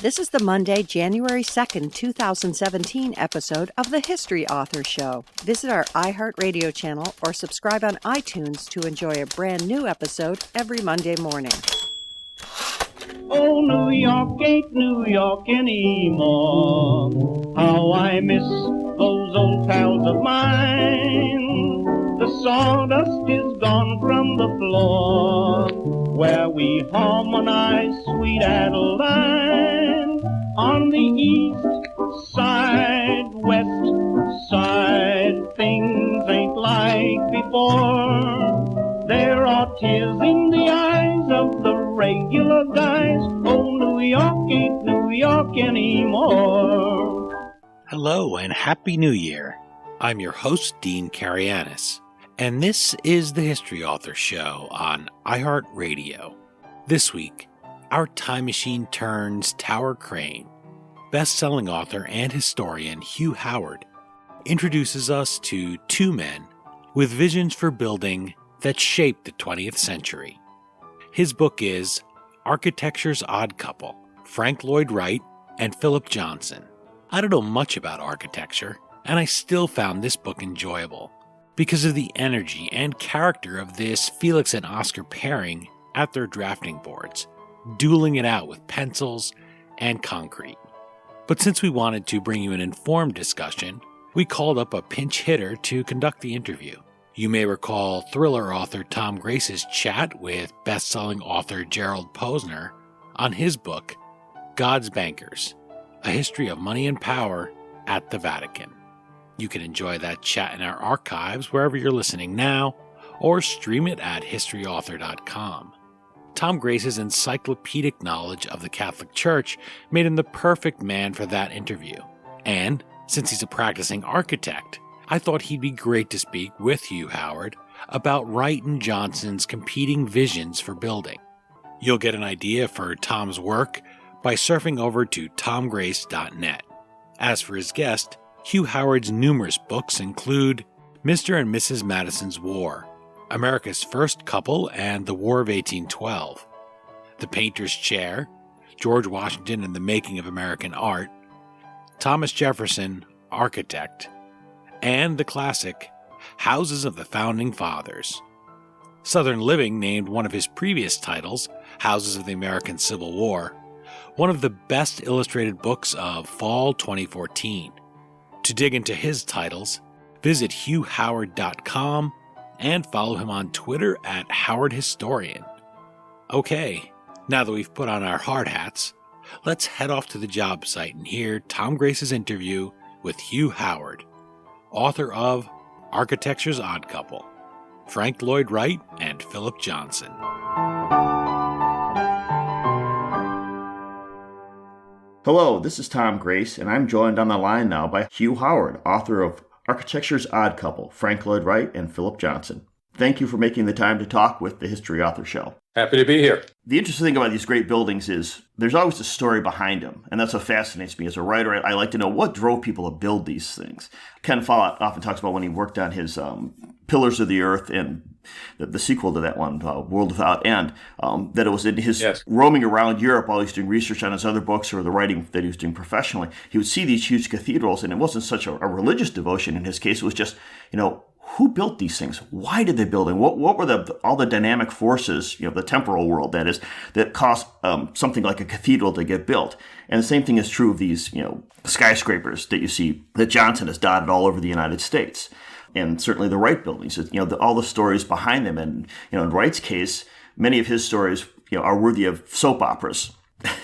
This is the Monday, January 2nd, 2017 episode of The History Author Show. Visit our iHeartRadio channel or subscribe on iTunes to enjoy a brand new episode every Monday morning. Oh, New York ain't New York anymore. How I miss those old pals of mine. The sawdust is gone from the floor where we harmonize sweet Adeline. On the east side, west side, things ain't like before. There are tears in the eyes of the regular guys. Oh, New York ain't New York anymore. Hello and Happy New Year. I'm your host, Dean Karayanis, and this is the History Author Show on iHeartRadio. This week, our time machine turns Tower Crane. Best-selling author and historian Hugh Howard introduces us to two men with visions for building that shaped the 20th century. His book is Architecture's Odd Couple, Frank Lloyd Wright and Philip Johnson. I don't know much about architecture, and I still found this book enjoyable because of the energy and character of this Felix and Oscar pairing at their drafting boards, dueling it out with pencils and concrete. But since we wanted to bring you an informed discussion, we called up a pinch hitter to conduct the interview. You may recall thriller author Tom Grace's chat with best-selling author Gerald Posner on his book, God's Bankers, A History of Money and Power at the Vatican. You can enjoy that chat in our archives wherever you're listening now, or stream it at historyauthor.com. Tom Grace's encyclopedic knowledge of the Catholic Church made him the perfect man for that interview. And since he's a practicing architect, I thought he'd be great to speak with Hugh Howard about Wright and Johnson's competing visions for building. You'll get an idea for Tom's work by surfing over to tomgrace.net. As for his guest, Hugh Howard's numerous books include Mr. and Mrs. Madison's War, America's First Couple and the War of 1812, The Painter's Chair, George Washington and the Making of American Art, Thomas Jefferson, Architect, and the classic Houses of the Founding Fathers. Southern Living named one of his previous titles, Houses of the American Civil War, one of the best illustrated books of fall 2014. To dig into his titles, visit hughhoward.com and follow him on Twitter at HowardHistorian. Okay, now that we've put on our hard hats, let's head off to the job site and hear Tom Grace's interview with Hugh Howard, author of Architecture's Odd Couple, Frank Lloyd Wright and Philip Johnson. Hello, this is Tom Grace, and I'm joined on the line now by Hugh Howard, author of Architecture's Odd Couple, Frank Lloyd Wright and Philip Johnson. Thank you for making the time to talk with the History Author Show. Happy to be here. The interesting thing about these great buildings is there's always a story behind them, and that's what fascinates me. As a writer, I like to know what drove people to build these things. Ken Follett often talks about when he worked on his Pillars of the Earth and the sequel to that one, World Without End, that it was in his roaming around Europe while he was doing research on his other books or the writing that he was doing professionally. He would see these huge cathedrals, and it wasn't such a religious devotion in his case. It was just, who built these things? Why did they build them? What were all the dynamic forces, the temporal world, that is, that caused something like a cathedral to get built? And the same thing is true of these, skyscrapers that you see that Johnson has dotted all over the United States. And certainly the Wright buildings, all the stories behind them. And, in Wright's case, many of his stories, are worthy of soap operas.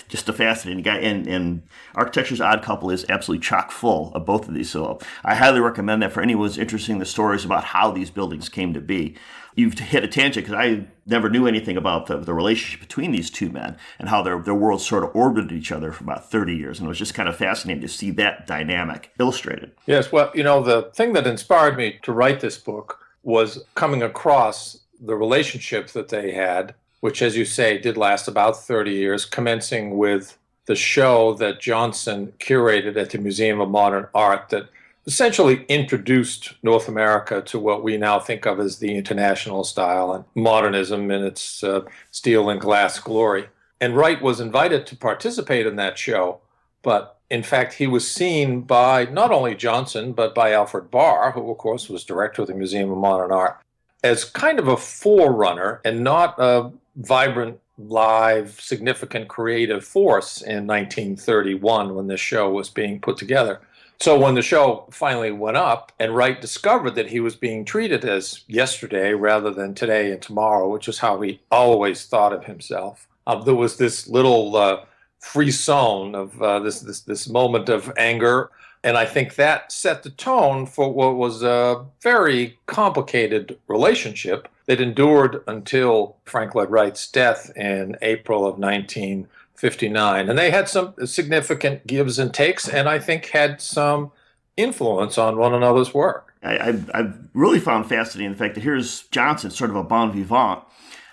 Just a fascinating guy. And Architecture's Odd Couple is absolutely chock full of both of these. So I highly recommend that for anyone who's interested in the stories about how these buildings came to be. You've hit a tangent because I never knew anything about the relationship between these two men and how their worlds sort of orbited each other for about 30 years. And it was just kind of fascinating to see that dynamic illustrated. Yes, well, the thing that inspired me to write this book was coming across the relationships that they had, which, as you say, did last about 30 years, commencing with the show that Johnson curated at the Museum of Modern Art that essentially introduced North America to what we now think of as the international style and modernism in its steel and glass glory. And Wright was invited to participate in that show, but in fact, he was seen by not only Johnson, but by Alfred Barr, who, of course, was director of the Museum of Modern Art, as kind of a forerunner and not a vibrant, live, significant creative force in 1931 when this show was being put together. So when the show finally went up and Wright discovered that he was being treated as yesterday rather than today and tomorrow, which is how he always thought of himself, there was this little frisson of this moment of anger. And I think that set the tone for what was a very complicated relationship that endured until Frank Lloyd Wright's death in April of 1959. And they had some significant gives and takes, and I think had some influence on one another's work. I've really found fascinating the fact that here's Johnson, sort of a bon vivant,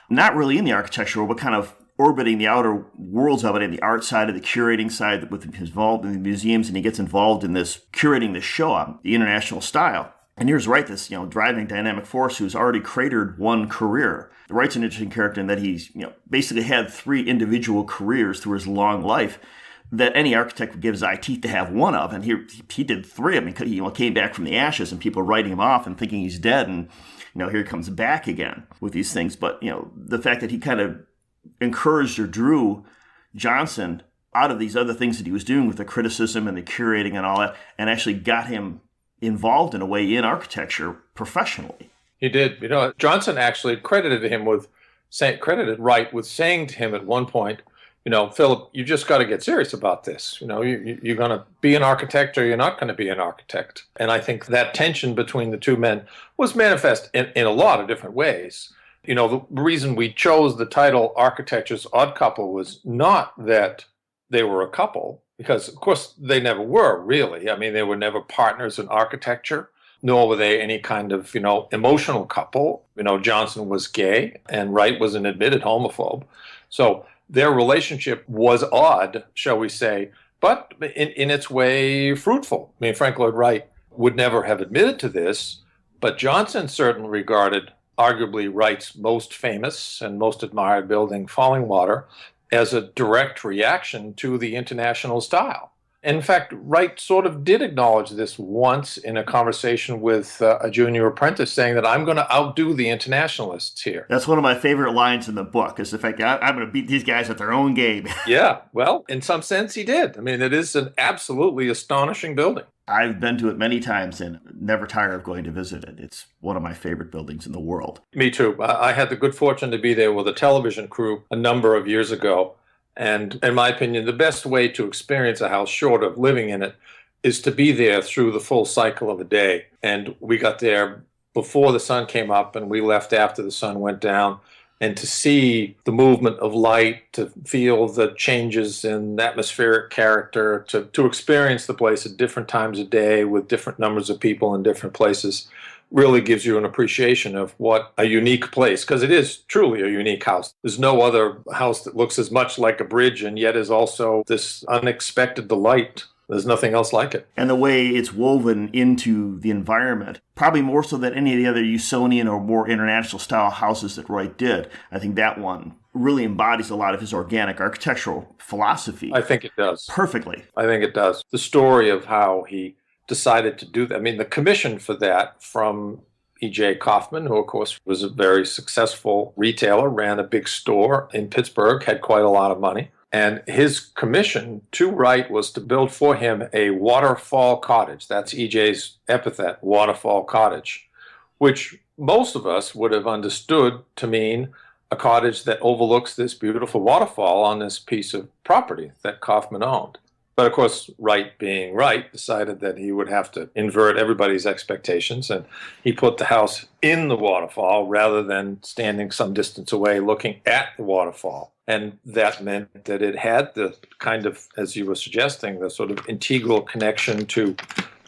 not really in the architecture world, but kind of orbiting the outer worlds of it, and the art side of the curating side with his involved in the museums, and he gets involved in this curating this show on the international style. And here's Wright, this driving dynamic force who's already cratered one career. Wright's an interesting character in that he's basically had three individual careers through his long life that any architect would give his eye teeth to have one of, and he did three of them. He came back from the ashes, and people writing him off and thinking he's dead, and here he comes back again with these things. But the fact that he kind of encouraged or drew Johnson out of these other things that he was doing with the criticism and the curating and all that, and actually got him involved in a way in architecture professionally. He did. Johnson actually credited Wright with saying to him at one point, Philip, you just got to get serious about this. You're going to be an architect or you're not going to be an architect. And I think that tension between the two men was manifest in a lot of different ways. The reason we chose the title Architecture's Odd Couple was not that they were a couple, because, of course, they never were, really. I mean, they were never partners in architecture, nor were they any kind of, emotional couple. Johnson was gay, and Wright was an admitted homophobe. So their relationship was odd, shall we say, but in its way fruitful. I mean, Frank Lloyd Wright would never have admitted to this, but Johnson certainly regarded arguably Wright's most famous and most admired building, Falling Water, as a direct reaction to the international style. In fact, Wright sort of did acknowledge this once in a conversation with a junior apprentice, saying that I'm going to outdo the internationalists here. That's one of my favorite lines in the book, is the fact that I'm going to beat these guys at their own game. Yeah, well, in some sense he did. I mean, it is an absolutely astonishing building. I've been to it many times and never tire of going to visit it. It's one of my favorite buildings in the world. Me too. I had the good fortune to be there with a television crew a number of years ago. And in my opinion, the best way to experience a house, short of living in it, is to be there through the full cycle of a day. And we got there before the sun came up, and we left after the sun went down. And to see the movement of light, to feel the changes in atmospheric character, to experience the place at different times of day with different numbers of people in different places, really gives you an appreciation of what a unique place, because it is truly a unique house. There's no other house that looks as much like a bridge and yet is also this unexpected delight. There's nothing else like it. And the way it's woven into the environment, probably more so than any of the other Usonian or more international style houses that Wright did. I think that one really embodies a lot of his organic architectural philosophy. I think it does. Perfectly. I think it does. The story of how he decided to do that. I mean, the commission for that from E.J. Kaufman, who, of course, was a very successful retailer, ran a big store in Pittsburgh, had quite a lot of money. And his commission to Wright was to build for him a waterfall cottage. That's E.J.'s epithet, waterfall cottage, which most of us would have understood to mean a cottage that overlooks this beautiful waterfall on this piece of property that Kaufman owned. But of course, Wright, being Wright, decided that he would have to invert everybody's expectations, and he put the house in the waterfall rather than standing some distance away looking at the waterfall. And that meant that it had the kind of, as you were suggesting, the sort of integral connection to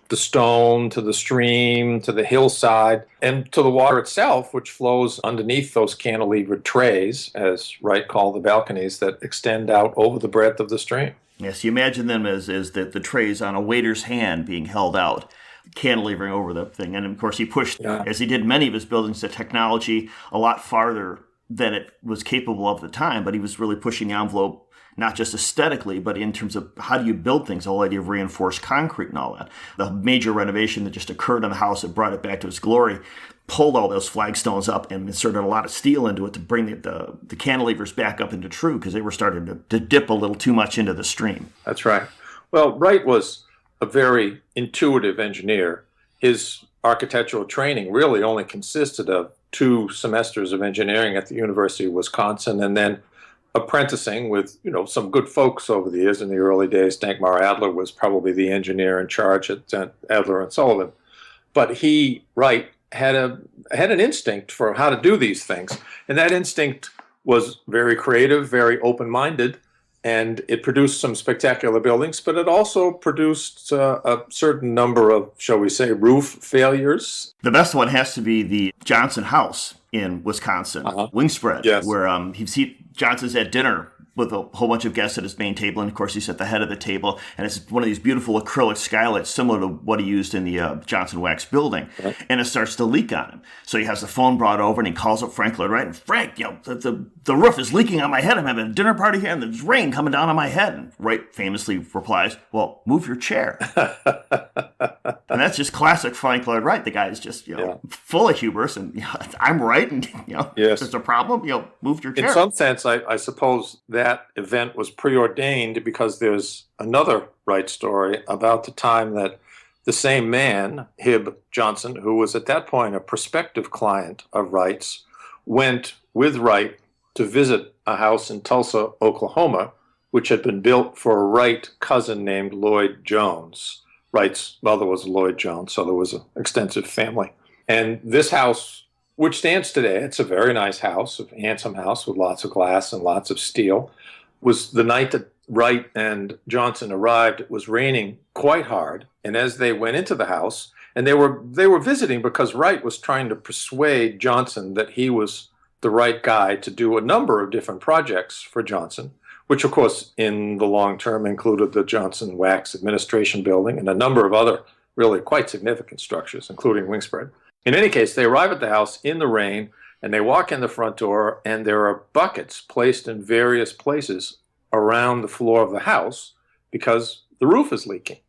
the stone, to the stream, to the hillside, and to the water itself, which flows underneath those cantilevered trays, as Wright called the balconies, that extend out over the breadth of the stream. Yes, you imagine them as the trays on a waiter's hand being held out, cantilevering over the thing. And of course, he pushed, as he did many of his buildings, the technology a lot farther than it was capable of at the time, but he was really pushing the envelope, not just aesthetically, but in terms of how do you build things, the whole idea of reinforced concrete and all that. The major renovation that just occurred in the house that brought it back to its glory pulled all those flagstones up and inserted a lot of steel into it to bring the cantilevers back up into true, because they were starting to dip a little too much into the stream. That's right. Well, Wright was a very intuitive engineer. His architectural training really only consisted of 2 semesters of engineering at the University of Wisconsin, and then apprenticing with, some good folks over the years. In the early days, Dankmar Adler was probably the engineer in charge at Adler and Sullivan. But Wright, had an instinct for how to do these things, and that instinct was very creative, very open-minded, and it produced some spectacular buildings, but it also produced a certain number of, shall we say, roof failures. The best one has to be the Johnson house in Wisconsin, Wingspread, yes, where Johnson's at dinner with a whole bunch of guests at his main table, and of course he's at the head of the table, and it's one of these beautiful acrylic skylights similar to what he used in the Johnson Wax building, and it starts to leak on him. So he has the phone brought over, and he calls up Frank Lloyd Wright, and Frank, the roof is leaking on my head. I'm having a dinner party here, and there's rain coming down on my head. And Wright famously replies, well, move your chair. And that's just classic Frank Lloyd Wright. The guy is just, full of hubris, and I'm right, and yes, there's a problem, move your chair. In some sense, I suppose that event was preordained, because there's another Wright story about the time that the same man, Hib Johnson, who was at that point a prospective client of Wright's, went with Wright to visit a house in Tulsa, Oklahoma, which had been built for a Wright cousin named Lloyd Jones. Wright's mother was Lloyd Jones, so there was an extensive family. And this house, which stands today, it's a very nice house, a handsome house with lots of glass and lots of steel, was the night that Wright and Johnson arrived. It was raining quite hard, and as they went into the house, and they were visiting because Wright was trying to persuade Johnson that he was the right guy to do a number of different projects for Johnson, which of course in the long term included the Johnson Wax Administration Building and a number of other really quite significant structures, including Wingspread. In any case, they arrive at the house in the rain, and they walk in the front door, and there are buckets placed in various places around the floor of the house because the roof is leaking.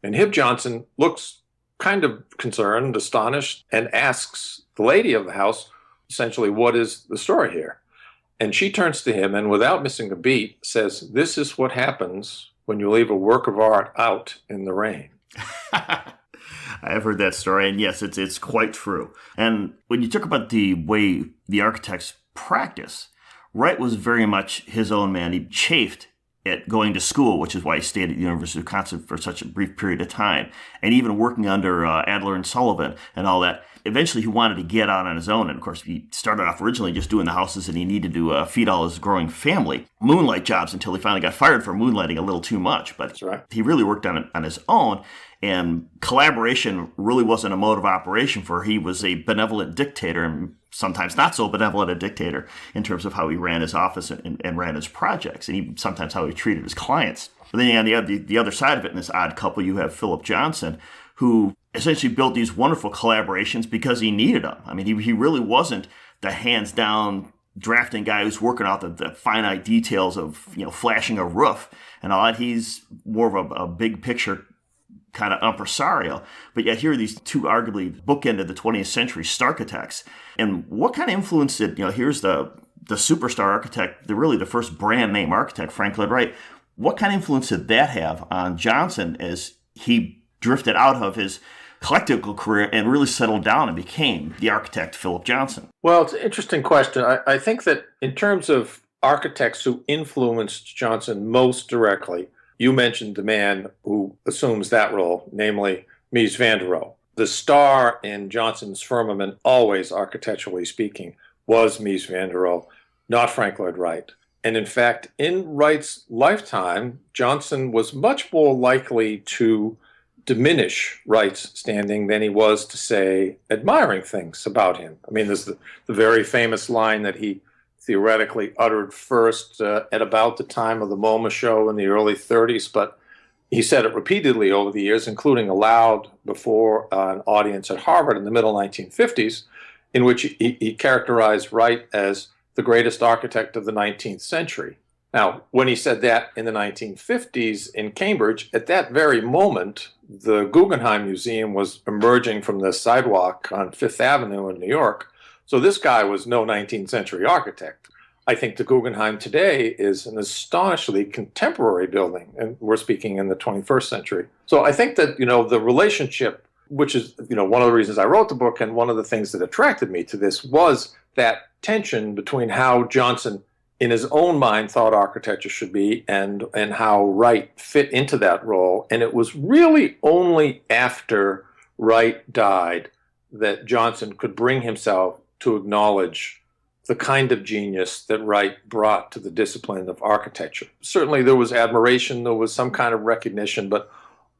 And Hib Johnson looks kind of concerned, astonished, and asks the lady of the house, essentially, what is the story here? And she turns to him and, without missing a beat, says, "This is what happens when you leave a work of art out in the rain." I've heard that story, and yes, it's quite true. And when you talk about the way the architects practice, Wright was very much his own man. He chafed at going to school, which is why he stayed at the University of Wisconsin for such a brief period of time, and even working under Adler and Sullivan and all that. Eventually, he wanted to get out on his own, and of course, he started off originally just doing the houses, and he needed to feed all his growing family. Moonlight jobs until he finally got fired for moonlighting a little too much, but That's right. He really worked on it on his own, and collaboration really wasn't a mode of operation for. He was a benevolent dictator, and sometimes not so benevolent a dictator in terms of how he ran his office and ran his projects, and even sometimes how he treated his clients. But then on the other side of it, in this odd couple, you have Philip Johnson, who essentially built these wonderful collaborations because he needed them. I mean, he really wasn't the hands-down drafting guy who's working out the finite details of flashing a roof and all that. He's more of a big picture kind of impresario. But yet here are these two arguably bookended the 20th century starchitects. And what kind of influence did, here's the superstar architect, the first brand name architect, Frank Lloyd Wright. What kind of influence did that have on Johnson as he drifted out of his collectible career and really settled down and became the architect Philip Johnson? Well, it's an interesting question. I think that in terms of architects who influenced Johnson most directly, you mentioned the man who assumes that role, namely Mies van der Rohe. The star in Johnson's firmament, always architecturally speaking, was Mies van der Rohe, not Frank Lloyd Wright. And in fact, in Wright's lifetime, Johnson was much more likely to diminish Wright's standing than he was to, say, admiring things about him. I mean, there's the very famous line that he theoretically uttered first at about the time of the MoMA show in the early 30s, but he said it repeatedly over the years, including aloud before an audience at Harvard in the middle 1950s, in which he characterized Wright as the greatest architect of the 19th century. Now, when he said that in the 1950s in Cambridge, at that very moment, the Guggenheim Museum was emerging from the sidewalk on Fifth Avenue in New York. So this guy was no 19th century architect. I think the Guggenheim today is an astonishingly contemporary building, and we're speaking in the 21st century. So I think that, the relationship, which is, one of the reasons I wrote the book, and one of the things that attracted me to this was that tension between how Johnson in his own mind thought architecture should be and how Wright fit into that role. And it was really only after Wright died that Johnson could bring himself to acknowledge the kind of genius that Wright brought to the discipline of architecture. Certainly there was admiration, there was some kind of recognition, but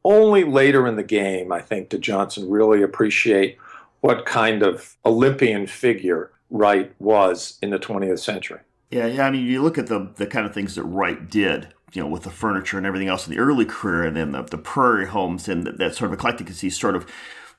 only later in the game, I think, did Johnson really appreciate what kind of Olympian figure Wright was in the 20th century. Yeah. I mean, you look at the kind of things that Wright did, with the furniture and everything else in the early career, and then the prairie homes and that sort of eclectic, he's sort of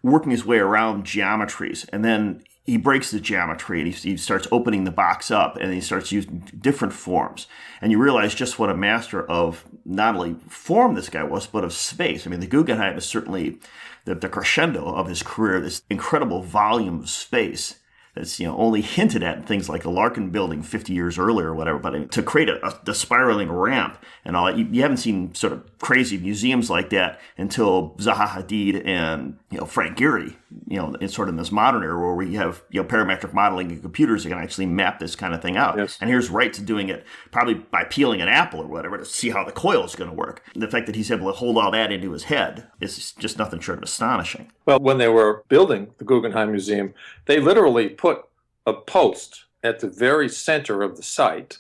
working his way around geometries. And then he breaks the geometry and he starts opening the box up and he starts using different forms. And you realize just what a master of not only form this guy was, but of space. I mean, the Guggenheim is certainly the crescendo of his career, this incredible volume of space that's only hinted at in things like the Larkin building 50 years earlier or whatever. But to create the spiraling ramp and all that, you haven't seen sort of crazy museums like that until Zaha Hadid and Frank Gehry, it's sort of in this modern era where we have parametric modeling and computers that can actually map this kind of thing out. Yes. And here's Wright doing it probably by peeling an apple or whatever to see how the coil is going to work. The fact that he's able to hold all that into his head is just nothing short of astonishing. Well, when they were building the Guggenheim Museum, they literally put a post at the very center of the site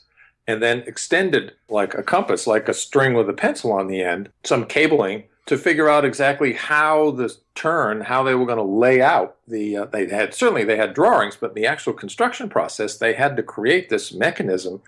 and then extended like a compass, like a string with a pencil on the end, some cabling to figure out exactly how they were going to lay out they had drawings, but in the actual construction process, they had to create this mechanism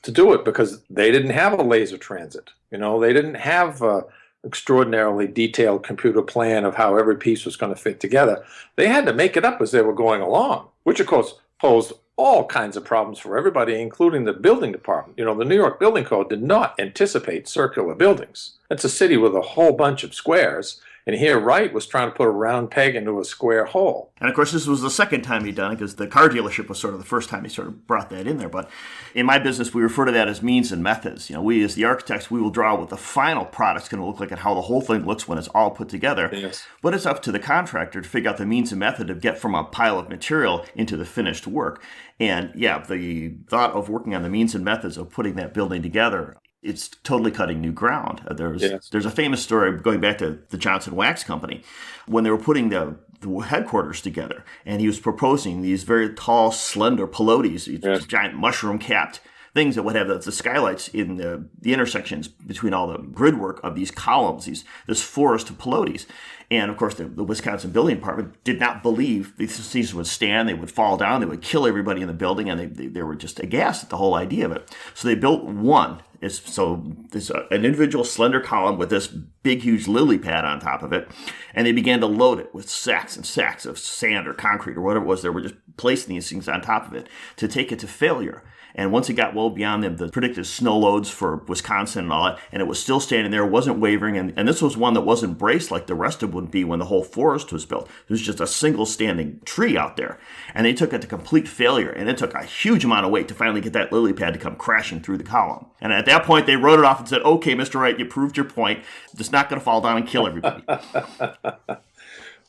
to do it because they didn't have a laser transit. They didn't have a extraordinarily detailed computer plan of how every piece was going to fit together. They had to make it up as they were going along, which of course posed all kinds of problems for everybody, including the building department. The New York Building Code did not anticipate circular buildings. It's a city with a whole bunch of squares. And here Wright was trying to put a round peg into a square hole. And of course, this was the second time he'd done it because the car dealership was sort of the first time he sort of brought that in there. But in my business, we refer to that as means and methods. We as the architects, we will draw what the final product's going to look like and how the whole thing looks when it's all put together. Yes. But it's up to the contractor to figure out the means and method to get from a pile of material into the finished work. And the thought of working on the means and methods of putting that building together, it's totally cutting new ground. There's a famous story going back to the Johnson Wax Company when they were putting the headquarters together, and he was proposing these very tall, slender pilotis, these giant mushroom-capped things that would have the skylights in the intersections between all the gridwork of these columns, this forest of pilotis. And, of course, the Wisconsin Building Department did not believe these things would stand. They would fall down. They would kill everybody in the building, and they were just aghast at the whole idea of it. So they built one. It's an individual slender column with this big, huge lily pad on top of it, and they began to load it with sacks and sacks of sand or concrete or whatever it was. They were just placing these things on top of it to take it to failure. And once it got well beyond the predicted snow loads for Wisconsin and all that, and it was still standing there, wasn't wavering, and this was one that wasn't braced like the rest of it would be when the whole forest was built. It was just a single standing tree out there. And they took it to complete failure, and it took a huge amount of weight to finally get that lily pad to come crashing through the column. And at that point, they wrote it off and said, okay, Mr. Wright, you proved your point. It's not going to fall down and kill everybody.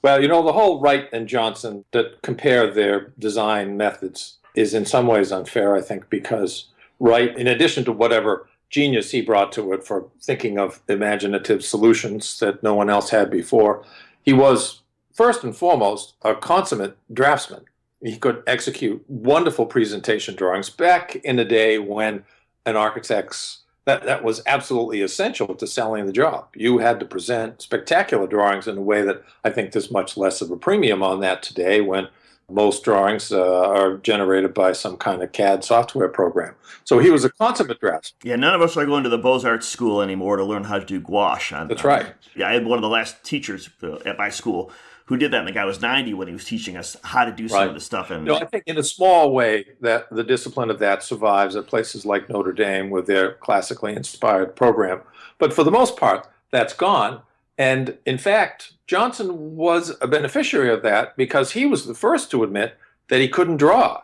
Well, the whole Wright and Johnson that compare their design methods is in some ways unfair, I think, because Wright, in addition to whatever genius he brought to it for thinking of imaginative solutions that no one else had before, he was, first and foremost, a consummate draftsman. He could execute wonderful presentation drawings back in the day when an architect's that was absolutely essential to selling the job. You had to present spectacular drawings in a way that I think there's much less of a premium on that today when Most drawings are generated by some kind of CAD software program. So he was a consummate draftsman. Yeah, none of us are going to the Beaux-Arts school anymore to learn how to do gouache. That's right. Yeah, I had one of the last teachers at my school who did that, and the guy was 90 when he was teaching us how to do some of this stuff. And I think in a small way that the discipline of that survives at places like Notre Dame with their classically inspired program. But for the most part, that's gone. And in fact, Johnson was a beneficiary of that because he was the first to admit that he couldn't draw.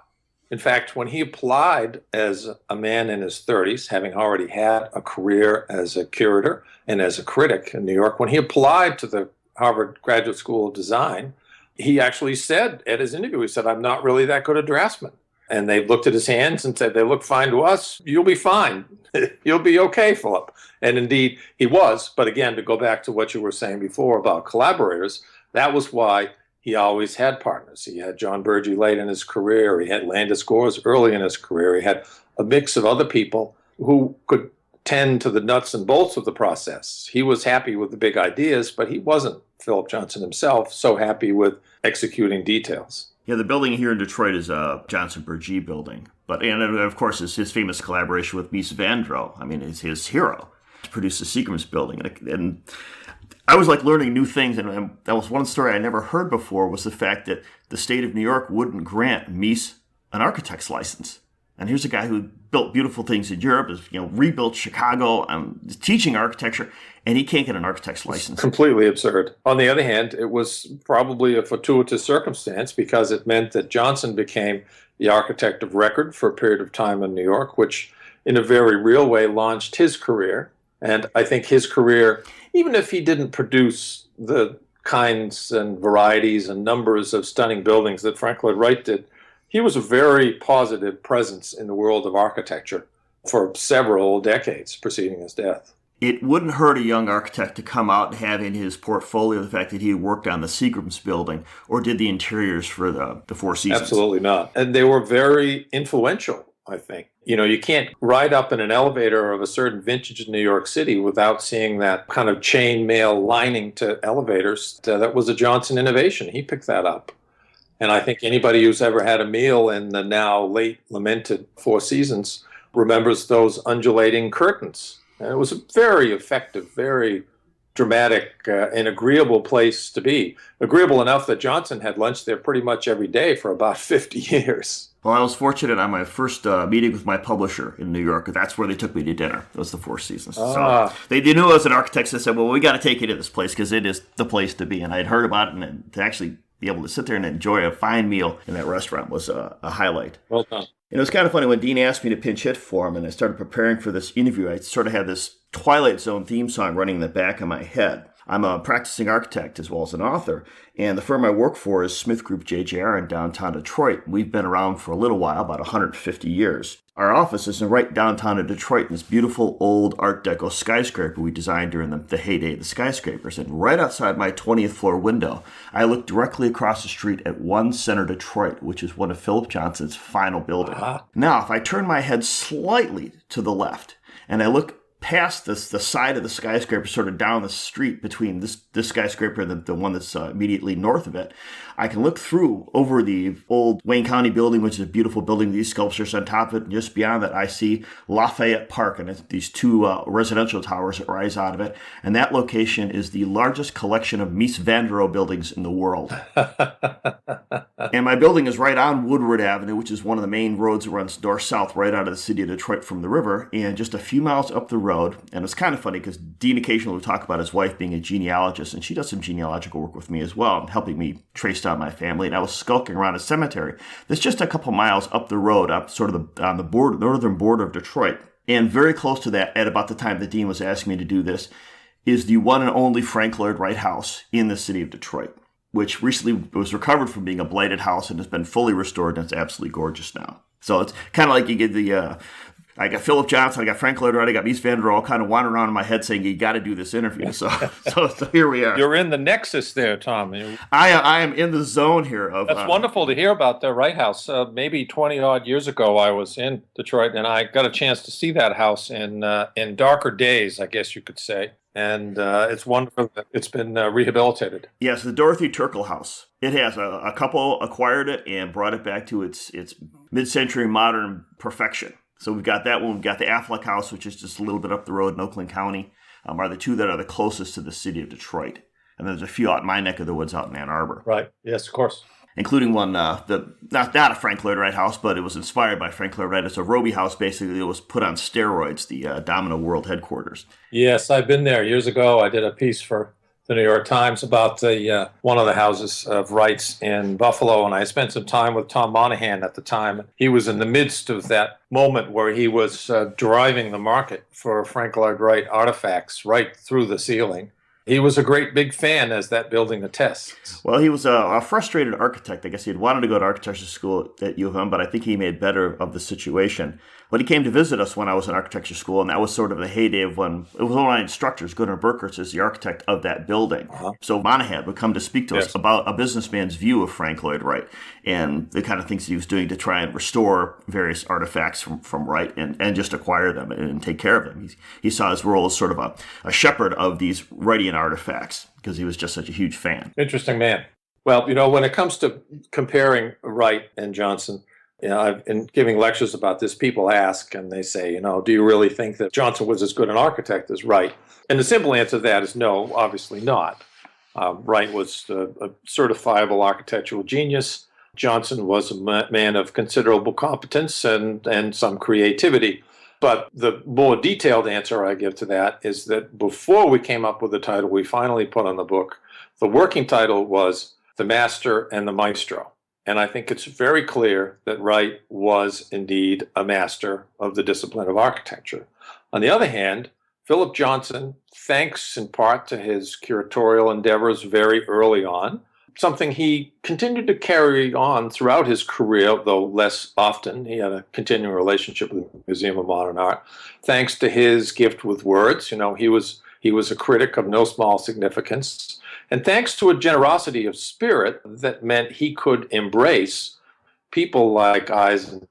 In fact, when he applied as a man in his 30s, having already had a career as a curator and as a critic in New York, when he applied to the Harvard Graduate School of Design, he actually said at his interview, he said, "I'm not really that good a draftsman." And they looked at his hands and said, "They look fine to us. You'll be fine. You'll be okay, Philip." And indeed, he was. But again, to go back to what you were saying before about collaborators, that was why he always had partners. He had John Burgee late in his career. He had Landis Gores early in his career. He had a mix of other people who could tend to the nuts and bolts of the process. He was happy with the big ideas, but he wasn't, Philip Johnson himself, so happy with executing details. Yeah, the building here in Detroit is a Johnson Burgee building. And of course, it's his famous collaboration with Mies van der Rohe. I mean, it's his hero to produce the Seagram's building. And I was like learning new things. And that was one story I never heard before, was the fact that the state of New York wouldn't grant Mies an architect's license. And here's a guy who built beautiful things in Europe, has rebuilt Chicago, teaching architecture, and he can't get an architect's license. It's completely absurd. On the other hand, it was probably a fortuitous circumstance because it meant that Johnson became the architect of record for a period of time in New York, which in a very real way launched his career. And I think his career, even if he didn't produce the kinds and varieties and numbers of stunning buildings that Frank Lloyd Wright did, he was a very positive presence in the world of architecture for several decades preceding his death. It wouldn't hurt a young architect to come out and have in his portfolio the fact that he worked on the Seagram's building or did the interiors for the Four Seasons. Absolutely not. And they were very influential, I think. You can't ride up in an elevator of a certain vintage in New York City without seeing that kind of chainmail lining to elevators. That was a Johnson innovation. He picked that up. And I think anybody who's ever had a meal in the now late lamented Four Seasons remembers those undulating curtains. And it was a very effective, very dramatic and agreeable place to be. Agreeable enough that Johnson had lunch there pretty much every day for about 50 years. Well, I was fortunate on my first meeting with my publisher in New York. That's where they took me to dinner. It was the Four Seasons. So they knew I was an architect, so they said, well, we got to take you to this place because it is the place to be. And I'd heard about it, and to actually be able to sit there and enjoy a fine meal in that restaurant was a highlight. Well done. And it was kind of funny when Dean asked me to pinch hit for him and I started preparing for this interview. I sort of had this Twilight Zone theme song running in the back of my head. I'm a practicing architect as well as an author, and the firm I work for is Smith Group JJR in downtown Detroit. We've been around for a little while, about 150 years. Our office is right downtown in Detroit in this beautiful old Art Deco skyscraper we designed during the heyday of the skyscrapers. And right outside my 20th floor window, I look directly across the street at One Center Detroit, which is one of Philip Johnson's final buildings. Now, if I turn my head slightly to the left and I look past the side of the skyscraper, sort of down the street between this skyscraper and the one that's immediately north of it, I can look through over the old Wayne County building, which is a beautiful building, these sculptures on top of it. And just beyond that, I see Lafayette Park and these two residential towers that rise out of it. And that location is the largest collection of Mies van der Rohe buildings in the world. And my building is right on Woodward Avenue, which is one of the main roads that runs north-south right out of the city of Detroit from the river. And just a few miles up the road, and it's kind of funny because Dean occasionally will talk about his wife being a genealogist, and she does some genealogical work with me as well, helping me trace down my family. And I was skulking around a cemetery that's just a couple miles up the road, up sort of on the northern border of Detroit. And very close to that, at about the time that Dean was asking me to do this, is the one and only Frank Lloyd Wright house in the city of Detroit, which recently was recovered from being a blighted house and has been fully restored, and it's absolutely gorgeous now. So it's kind of like you get the... I got Philip Johnson, I got Frank Lloyd Wright, I got Mies van der Rohe all kind of wandering around in my head saying, you got to do this interview. So here we are. You're in the nexus there, Tom. I am in the zone here. That's wonderful to hear about the Wright House. Maybe 20-odd years ago, I was in Detroit, and I got a chance to see that house in darker days, I guess you could say. and it's wonderful that it's been rehabilitated. Yes, the Dorothy Turkle house. It has a couple acquired it and brought it back to its mid-century modern perfection. So we've got that one. We've got the Affleck house, which is just a little bit up the road in Oakland County, are the two that are the closest to the city of Detroit. And there's a few out in my neck of the woods out in Ann Arbor. Right. Yes, of course. Including one, not a Frank Lloyd Wright house, but it was inspired by Frank Lloyd Wright. It's a Roby house, basically. It was put on steroids, the Domino World headquarters. Yes, I've been there years ago. I did a piece for the New York Times about one of the houses of Wright's in Buffalo, and I spent some time with Tom Monahan at the time. He was in the midst of that moment where he was driving the market for Frank Lloyd Wright artifacts right through the ceiling. He was a great big fan, as that building attests. Well, he was a frustrated architect. I guess he had wanted to go to architecture school at U of M, but I think he made better of the situation. But he came to visit us when I was in architecture school, and that was sort of the heyday of when it was one of my instructors, Gunnar Burkers, is the architect of that building. Uh-huh. So Monahan would come to speak to us about a businessman's view of Frank Lloyd Wright and the kind of things he was doing to try and restore various artifacts from Wright and just acquire them and take care of them. He saw his role as sort of a shepherd of these Wrightian artifacts because he was just such a huge fan. Interesting man. Well, when it comes to comparing Wright and Johnson, I've been giving lectures about this. People ask, and they say, do you really think that Johnson was as good an architect as Wright? And the simple answer to that is no, obviously not. Wright was a certifiable architectural genius. Johnson was a man of considerable competence and some creativity. But the more detailed answer I give to that is that before we came up with the title we finally put on the book, the working title was The Master and the Maestro. And I think it's very clear that Wright was indeed a master of the discipline of architecture. On the other hand, Philip Johnson, thanks in part to his curatorial endeavors very early on, something he continued to carry on throughout his career, though less often. He had a continuing relationship with the Museum of Modern Art. Thanks to his gift with words, he was a critic of no small significance. And thanks to a generosity of spirit that meant he could embrace people like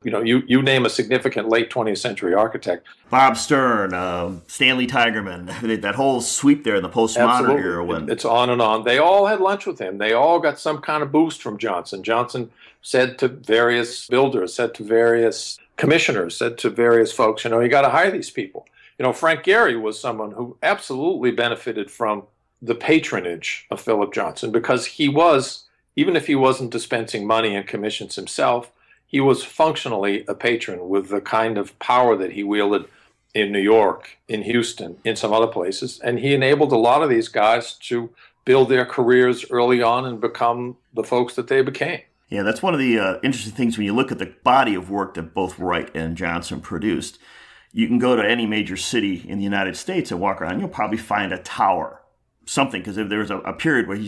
you name a significant late 20th century architect. Bob Stern, Stanley Tigerman, that whole sweep there in the postmodern era. It's on and on. They all had lunch with him. They all got some kind of boost from Johnson. Johnson said to various builders, said to various commissioners, said to various folks, you got to hire these people. Frank Gehry was someone who absolutely benefited from the patronage of Philip Johnson because he was, even if he wasn't dispensing money and commissions himself, he was functionally a patron with the kind of power that he wielded in New York, in Houston, in some other places. And he enabled a lot of these guys to build their careers early on and become the folks that they became. Yeah, that's one of the interesting things when you look at the body of work that both Wright and Johnson produced. You can go to any major city in the United States and walk around, you'll probably find a tower, something, because there was a period where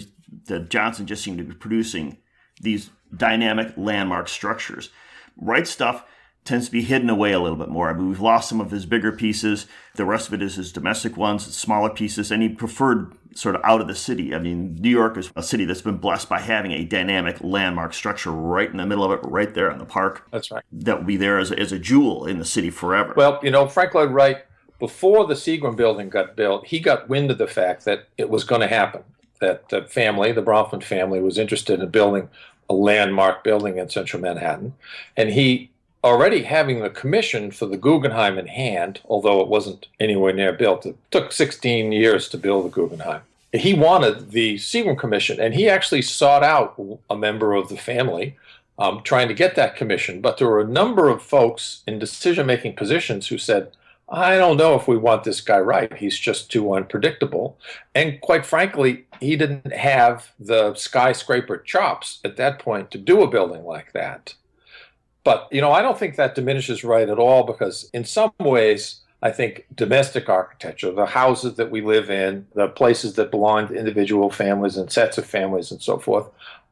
that Johnson just seemed to be producing these dynamic landmark structures. Wright stuff tends to be hidden away a little bit more. I mean, we've lost some of his bigger pieces. The rest of it is his domestic ones, smaller pieces, and he preferred sort of out of the city. I mean, New York is a city that's been blessed by having a dynamic landmark structure right in the middle of it, right there in the park. That's right. That will be there as a jewel in the city forever. Well, Frank Lloyd Wright, before the Seagram building got built, he got wind of the fact that it was going to happen, that the Bronfman family was interested in building a landmark building in central Manhattan. And he, already having the commission for the Guggenheim in hand, although it wasn't anywhere near built, it took 16 years to build the Guggenheim. He wanted the Seagram commission, and he actually sought out a member of the family trying to get that commission. But there were a number of folks in decision-making positions who said, I don't know if we want this guy Wright. He's just too unpredictable. And quite frankly, he didn't have the skyscraper chops at that point to do a building like that. But, I don't think that diminishes Wright at all, because in some ways, I think domestic architecture, the houses that we live in, the places that belong to individual families and sets of families and so forth,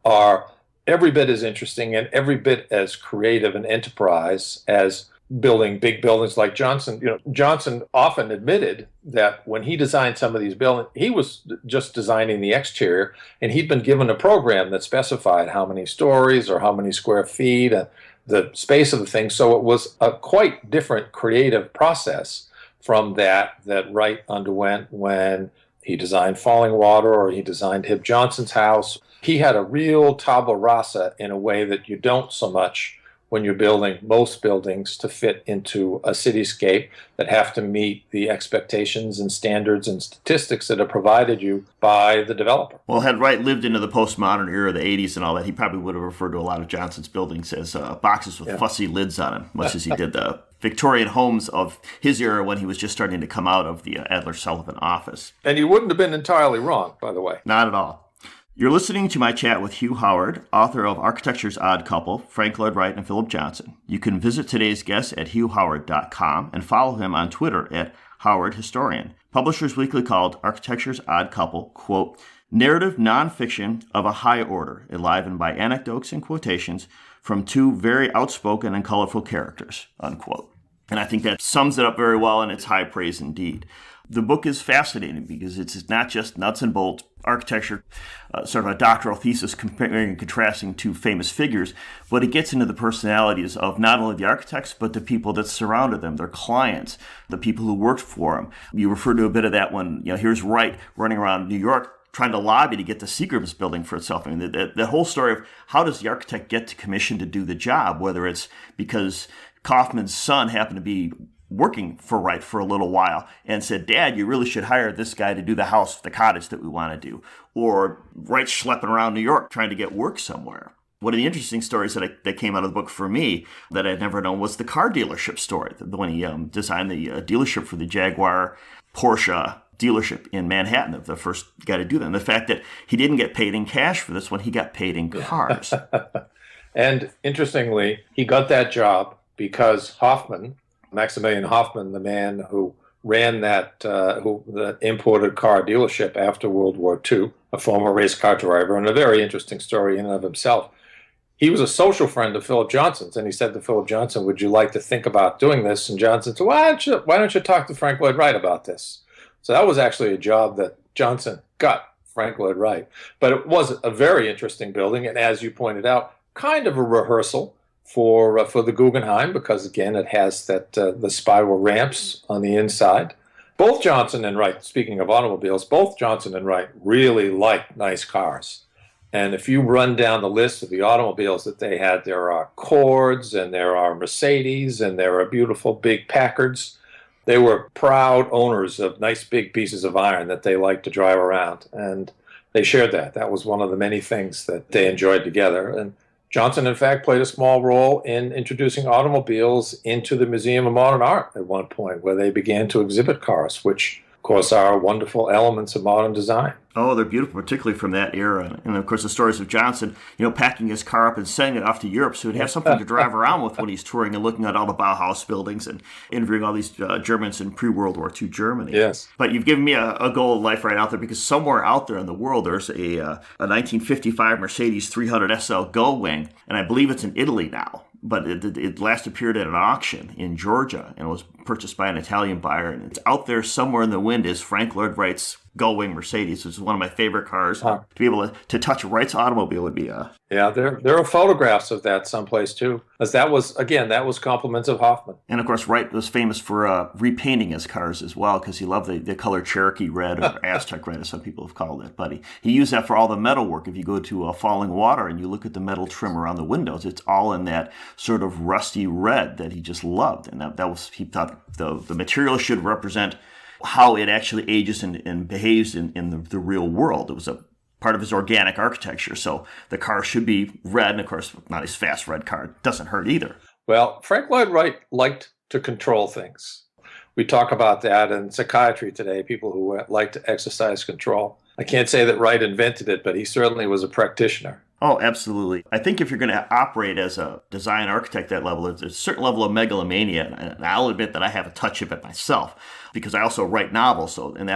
are every bit as interesting and every bit as creative an enterprise as building big buildings like Johnson. Johnson often admitted that when he designed some of these buildings, he was just designing the exterior, and he'd been given a program that specified how many stories or how many square feet and the space of the thing. So it was a quite different creative process from that Wright underwent when he designed Falling Water or he designed Hib Johnson's house. He had a real tabula rasa in a way that you don't so much when you're building most buildings to fit into a cityscape that have to meet the expectations and standards and statistics that are provided you by the developer. Well, had Wright lived into the postmodern era, the 80s and all that, he probably would have referred to a lot of Johnson's buildings as boxes with fussy lids on them, much as he did the Victorian homes of his era when he was just starting to come out of the Adler-Sullivan office. And you wouldn't have been entirely wrong, by the way. Not at all. You're listening to my chat with Hugh Howard, author of Architecture's Odd Couple, Frank Lloyd Wright and Philip Johnson. You can visit today's guest at hughhoward.com and follow him on Twitter at Howard Historian. Publishers Weekly called Architecture's Odd Couple, quote, narrative nonfiction of a high order, enlivened by anecdotes and quotations from two very outspoken and colorful characters, unquote. And I think that sums it up very well, and it's high praise indeed. The book is fascinating because it's not just nuts and bolts architecture, sort of a doctoral thesis comparing and contrasting two famous figures, but it gets into the personalities of not only the architects, but the people that surrounded them, their clients, the people who worked for them. You referred to a bit of that when, here's Wright running around New York trying to lobby to get the Seagram's building for itself. I mean, the whole story of how does the architect get to commission to do the job, whether it's because Kaufman's son happened to be working for Wright for a little while and said, Dad, you really should hire this guy to do the house, the cottage that we want to do. Or Wright schlepping around New York trying to get work somewhere. One of the interesting stories that came out of the book for me that I'd never known was the car dealership story. When he designed the dealership for the Jaguar Porsche dealership in Manhattan, the first guy to do that. And the fact that he didn't get paid in cash for this one, he got paid in cars. And interestingly, he got that job because Maximilian Hoffman, the man who ran the imported car dealership after World War II, a former race car driver, and a very interesting story in and of himself. He was a social friend of Philip Johnson's, and he said to Philip Johnson, would you like to think about doing this? And Johnson said, why don't you talk to Frank Lloyd Wright about this? So that was actually a job that Johnson got Frank Lloyd Wright. But it was a very interesting building, and as you pointed out, kind of a rehearsal for the Guggenheim, because again it has that the spiral ramps on the inside. Both Johnson and Wright, speaking of automobiles, both Johnson and Wright really liked nice cars. And if you run down the list of the automobiles that they had, there are Accords and there are Mercedes and there are beautiful big Packards. They were proud owners of nice big pieces of iron that they liked to drive around, and they shared that. That was one of the many things that they enjoyed together. And Johnson, in fact, played a small role in introducing automobiles into the Museum of Modern Art at one point, where they began to exhibit cars, which, of course, are wonderful elements of modern design. Oh, they're beautiful, particularly from that era. And, of course, the stories of Johnson, packing his car up and sending it off to Europe so he'd have something to drive around with when he's touring and looking at all the Bauhaus buildings and interviewing all these Germans in pre-World War II Germany. Yes. But you've given me a goal of life right out there, because somewhere out there in the world there's a 1955 Mercedes 300 SL Gull Wing, and I believe it's in Italy now. But it last appeared at an auction in Georgia and was purchased by an Italian buyer. And it's out there somewhere in the wind is Frank Lloyd Wright's Gullwing Mercedes, which is one of my favorite cars. To be able to touch Wright's automobile would be Yeah, there are photographs of that someplace too. As that was compliments of Hoffman. And of course, Wright was famous for repainting his cars as well, because he loved the color Cherokee red or Aztec red, as some people have called it. But he used that for all the metal work. If you go to Falling Water and you look at the metal trim around the windows, it's all in that sort of rusty red that he just loved. And that was, he thought the material should represent how it actually ages and behaves in the real world. It was a part of his organic architecture. So the car should be red, and of course, not his fast red car. It doesn't hurt either. Well, Frank Lloyd Wright liked to control things. We talk about that in psychiatry today, people who like to exercise control. I can't say that Wright invented it, but he certainly was a practitioner. Oh, absolutely. I think if you're going to operate as a design architect at that level, there's a certain level of megalomania, and I'll admit that I have a touch of it myself, because I also write novels, so in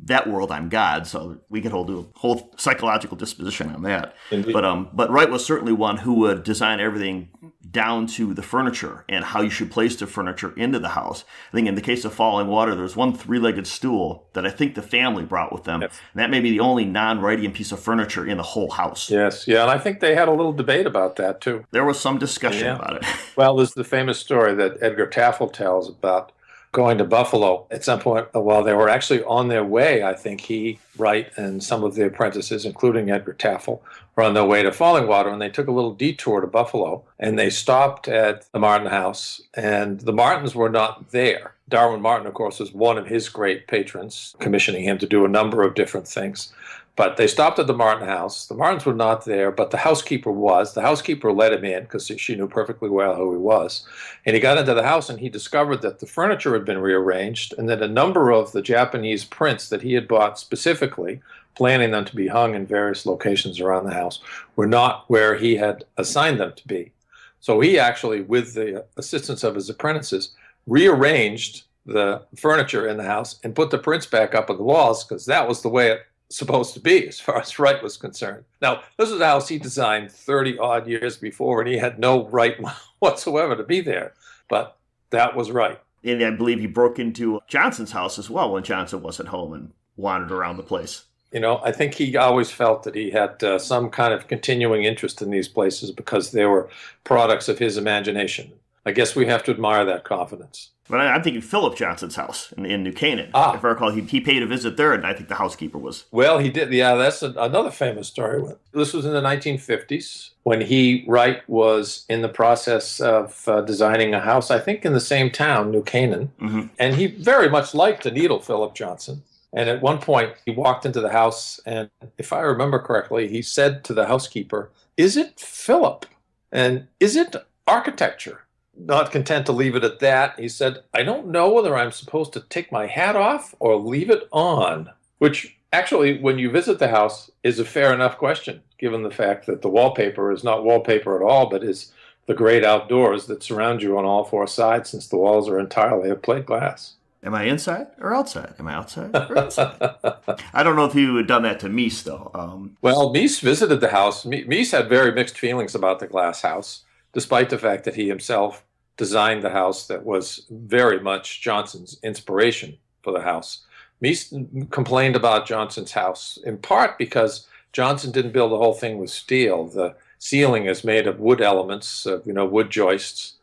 that world I'm God, so we could do a whole psychological disposition on that. Indeed. But Wright was certainly one who would design everything down to the furniture and how you should place the furniture into the house. I think in the case of Falling Water, there's one three-legged stool that I think the family brought with them. Yes. And that may be the only non-Wrightian piece of furniture in the whole house. Yes, yeah, and I think they had a little debate about that, too. There was some discussion about it. Well, there's the famous story that Edgar Tafel tells about going to Buffalo at some point. Well, they were actually on their way. I think he, Wright, and some of the apprentices, including Edgar Taffel, were on their way to Fallingwater, and they took a little detour to Buffalo, and they stopped at the Martin house, and the Martins were not there. Darwin Martin, of course, was one of his great patrons, commissioning him to do a number of different things. But they stopped at the Martin house. The Martins were not there, but the housekeeper was. The housekeeper let him in because she knew perfectly well who he was. And he got into the house and he discovered that the furniture had been rearranged and that a number of the Japanese prints that he had bought specifically, planning them to be hung in various locations around the house, were not where he had assigned them to be. So he actually, with the assistance of his apprentices, rearranged the furniture in the house and put the prints back up on the walls because that was the way it supposed to be as far as Wright was concerned. Now, this was a house he designed 30-odd years before, and he had no right whatsoever to be there. But that was Wright. And I believe he broke into Johnson's house as well when Johnson wasn't home and wandered around the place. You know, I think he always felt that he had some kind of continuing interest in these places because they were products of his imagination. I guess we have to admire that confidence. But I'm thinking Philip Johnson's house in New Canaan. Ah. If I recall, he paid a visit there, and I think the housekeeper was. Well, he did. Yeah, that's another famous story. This was in the 1950s when Wright was in the process of designing a house, I think in the same town, New Canaan. Mm-hmm. And he very much liked to needle Philip Johnson. And at one point, he walked into the house, and if I remember correctly, he said to the housekeeper, "Is it Philip? And is it architecture?" Not content to leave it at that, he said, "I don't know whether I'm supposed to take my hat off or leave it on," which actually, when you visit the house, is a fair enough question, given the fact that the wallpaper is not wallpaper at all, but is the great outdoors that surround you on all four sides, since the walls are entirely of plate glass. Am I inside or outside? Am I outside or inside? I don't know if you had done that to Mies, though. Well, Mies visited the house. Mies had very mixed feelings about the glass house, despite the fact that he himself designed the house that was very much Johnson's inspiration for the house. Mies complained about Johnson's house, in part because Johnson didn't build the whole thing with steel. The ceiling is made of wood elements, wood joists.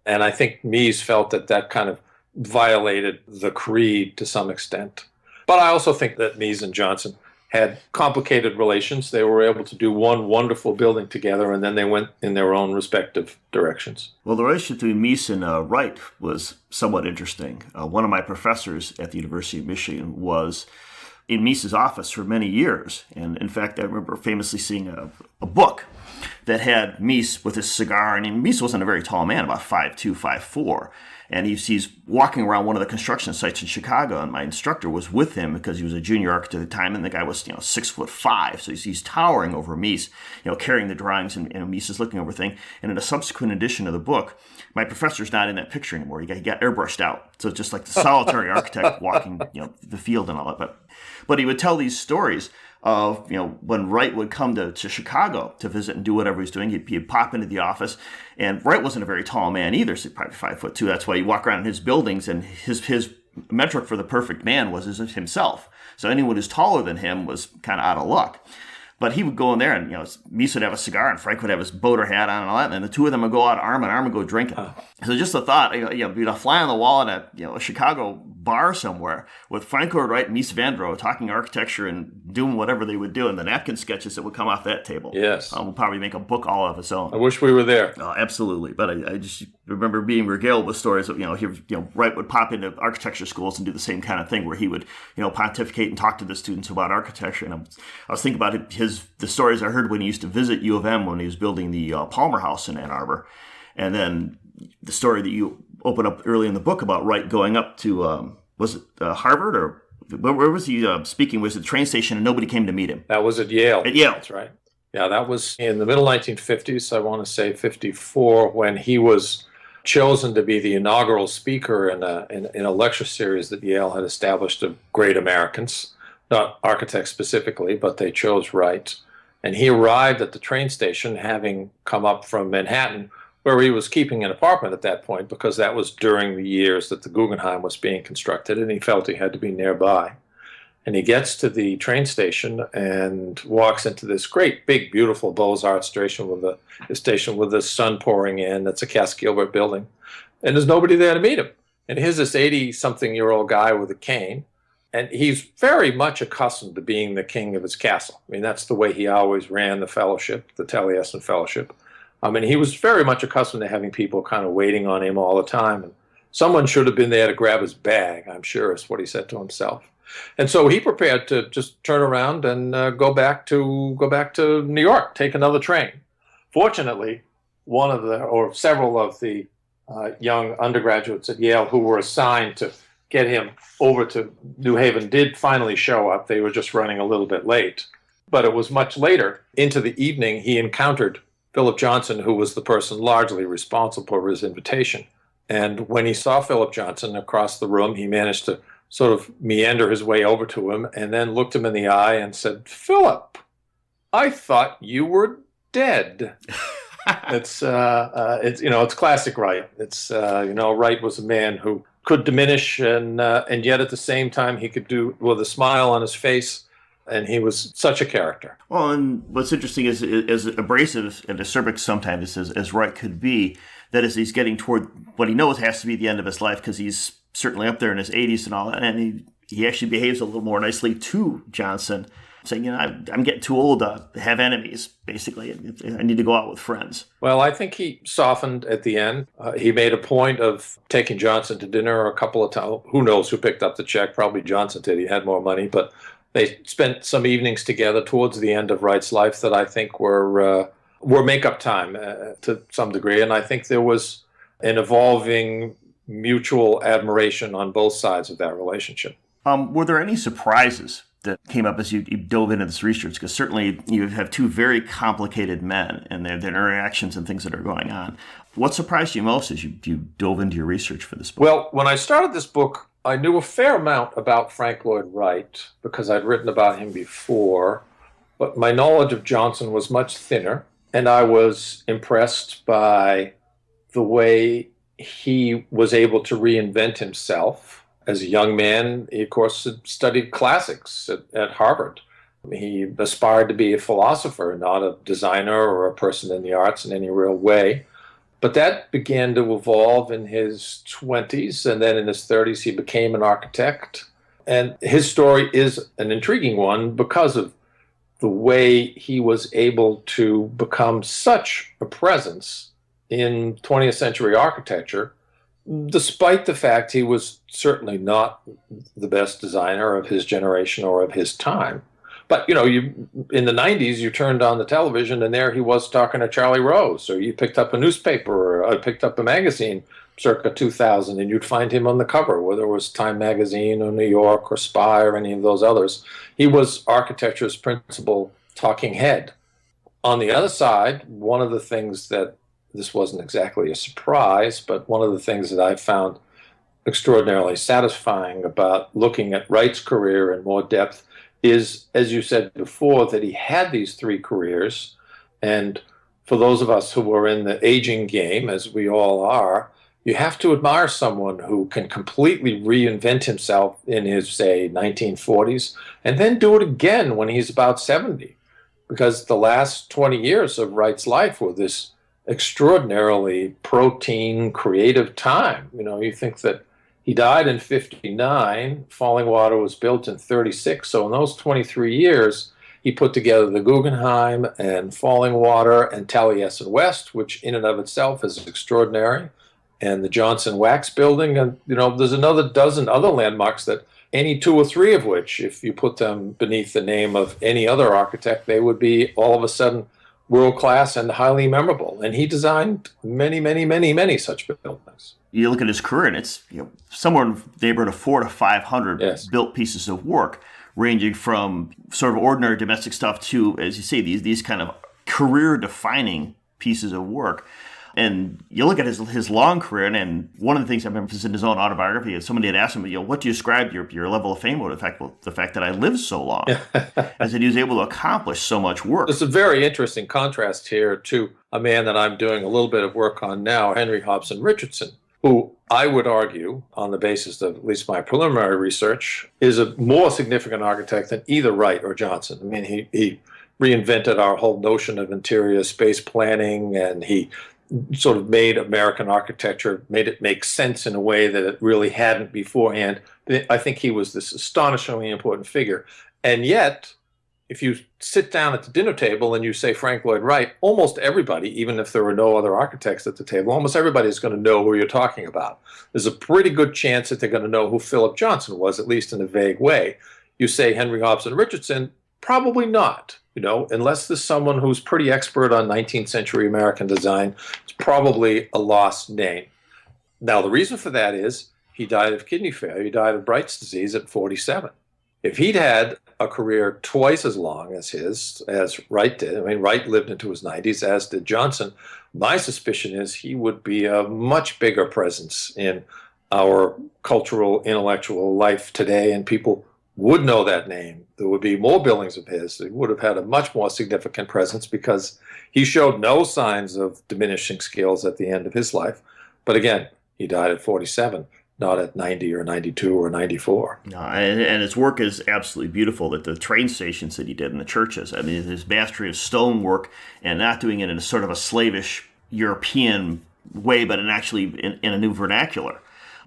And I think Mies felt that kind of violated the creed to some extent. But I also think that Mies and Johnson had complicated relations. They were able to do one wonderful building together, and then they went in their own respective directions. Well, the relationship between Mies and Wright was somewhat interesting. One of my professors at the University of Michigan was in Mies's office for many years. And in fact, I remember famously seeing a book that had Mies with his cigar. And Mies wasn't a very tall man, about 5'2", 5'4". And he's walking around one of the construction sites in Chicago, and my instructor was with him because he was a junior architect at the time, and the guy was 6'5", so he's towering over Mies, carrying the drawings, and Mies is looking over things. And in a subsequent edition of the book, my professor's not in that picture anymore. He got airbrushed out, so it's just like the solitary architect walking the field and all that. But he would tell these stories of, when Wright would come to Chicago to visit and do whatever he's doing, he'd pop into the office. And Wright wasn't a very tall man either, so probably 5'2". That's why you walk around in his buildings, and his metric for the perfect man was himself. So anyone who's taller than him was kind of out of luck. But he would go in there, and Mies would have a cigar, and Frank would have his boater hat on and all that, and the two of them would go out arm in arm and go drinking. So just the thought, be a fly on the wall in a Chicago bar somewhere with Frank Lloyd Wright and Mies van der Rohe talking architecture and doing whatever they would do, and the napkin sketches that would come off that table. Yes, we'll probably make a book all of its own. I wish we were there. Absolutely, but I just remember being regaled with stories of Wright would pop into architecture schools and do the same kind of thing, where he would pontificate and talk to the students about architecture. And I was thinking about the stories I heard when he used to visit U of M when he was building the Palmer House in Ann Arbor, and then the story that you open up early in the book about Wright going up to was it Harvard, or where was he speaking? Was it the train station and nobody came to meet him? That was at Yale. At Yale, that's right. Yeah, that was in the middle 1950s. I want to say 54, when he was chosen to be the inaugural speaker in a lecture series that Yale had established of great Americans, not architects specifically, but they chose Wright. And he arrived at the train station, having come up from Manhattan, where he was keeping an apartment at that point, because that was during the years that the Guggenheim was being constructed, and he felt he had to be nearby. And he gets to the train station and walks into this great, big, beautiful Beaux-Arts station with the sun pouring in. That's a Cass Gilbert building. And there's nobody there to meet him. And here's this 80-something-year-old guy with a cane, and he's very much accustomed to being the king of his castle. I mean, that's the way he always ran the fellowship, the Taliesin Fellowship. And he was very much accustomed to having people kind of waiting on him all the time. And someone should have been there to grab his bag, I'm sure, is what he said to himself. And so he prepared to just turn around and go back to New York, take another train. Fortunately, several of the young undergraduates at Yale who were assigned to get him over to New Haven did finally show up. They were just running a little bit late. But it was much later, into the evening, he encountered Philip Johnson, who was the person largely responsible for his invitation. And when he saw Philip Johnson across the room, he managed to sort of meander his way over to him and then looked him in the eye and said, "Philip, I thought you were dead." It's classic Wright. Wright was a man who could diminish and yet at the same time he could do with a smile on his face. And he was such a character. Well, and what's interesting is as abrasive and acerbic sometimes as Wright could be, that as he's getting toward what he knows has to be the end of his life, because he's certainly up there in his 80s and all that, and he actually behaves a little more nicely to Johnson, saying, I'm getting too old to have enemies, basically. I need to go out with friends. Well, I think he softened at the end. He made a point of taking Johnson to dinner a couple of times. Who knows who picked up the check? Probably Johnson did. He had more money, but they spent some evenings together towards the end of Wright's life that I think were make-up time to some degree. And I think there was an evolving mutual admiration on both sides of that relationship. Were there any surprises that came up as you dove into this research? Because certainly you have two very complicated men and their interactions and things that are going on. What surprised you most as you dove into your research for this book? Well, when I started this book, I knew a fair amount about Frank Lloyd Wright because I'd written about him before, but my knowledge of Johnson was much thinner, and I was impressed by the way he was able to reinvent himself. As a young man, he, of course, had studied classics at Harvard. He aspired to be a philosopher, not a designer or a person in the arts in any real way. But that began to evolve in his 20s, and then in his 30s he became an architect. And his story is an intriguing one because of the way he was able to become such a presence in 20th century architecture, despite the fact he was certainly not the best designer of his generation or of his time. But, in the 90s, you turned on the television and there he was talking to Charlie Rose, or you picked up a newspaper or picked up a magazine circa 2000 and you'd find him on the cover, whether it was Time Magazine or New York or Spy or any of those others. He was architecture's principal talking head. On the other side, one of the things that, this wasn't exactly a surprise, but one of the things that I found extraordinarily satisfying about looking at Wright's career in more depth is, as you said before, that he had these three careers. And for those of us who are in the aging game, as we all are, you have to admire someone who can completely reinvent himself in his, say, 1940s, and then do it again when he's about 70. Because the last 20 years of Wright's life were this extraordinarily protein, creative time. You think that he died in 59, Falling Water was built in 36, so in those 23 years, he put together the Guggenheim and Falling Water and Taliesin West, which in and of itself is extraordinary, and the Johnson Wax Building, and there's another dozen other landmarks that any two or three of which, if you put them beneath the name of any other architect, they would be all of a sudden world-class and highly memorable. And he designed many, many, many, many such buildings. You look at his career, and it's somewhere in the neighborhood of 400 to 500 built pieces of work, ranging from sort of ordinary domestic stuff to, as you say, these kind of career-defining pieces of work. And you look at his long career, and one of the things I remember in his own autobiography is somebody had asked him, what do you ascribe your level of fame with? The fact that I lived so long. I said he was able to accomplish so much work. There's a very interesting contrast here to a man that I'm doing a little bit of work on now, Henry Hobson Richardson, who I would argue, on the basis of at least my preliminary research, is a more significant architect than either Wright or Johnson. I mean, he reinvented our whole notion of interior space planning, and he sort of made American architecture, made it make sense in a way that it really hadn't beforehand. I think he was this astonishingly important figure. And yet, if you sit down at the dinner table and you say Frank Lloyd Wright, almost everybody, even if there were no other architects at the table, almost everybody is going to know who you're talking about. There's a pretty good chance that they're going to know who Philip Johnson was, at least in a vague way. You say Henry Hobson Richardson, probably not. Unless there's someone who's pretty expert on 19th century American design, it's probably a lost name. Now, the reason for that is he died of kidney failure. He died of Bright's disease at 47. If he'd had a career twice as long as Wright did, I mean, Wright lived into his 90s, as did Johnson, my suspicion is he would be a much bigger presence in our cultural, intellectual life today, and people would know that name. There would be more buildings of his. He would have had a much more significant presence because he showed no signs of diminishing skills at the end of his life. But again, he died at 47, not at 90 or 92 or 94. No, and his work is absolutely beautiful. That the train stations that he did in the churches, I mean, his mastery of stonework and not doing it in a sort of a slavish European way, but in a new vernacular.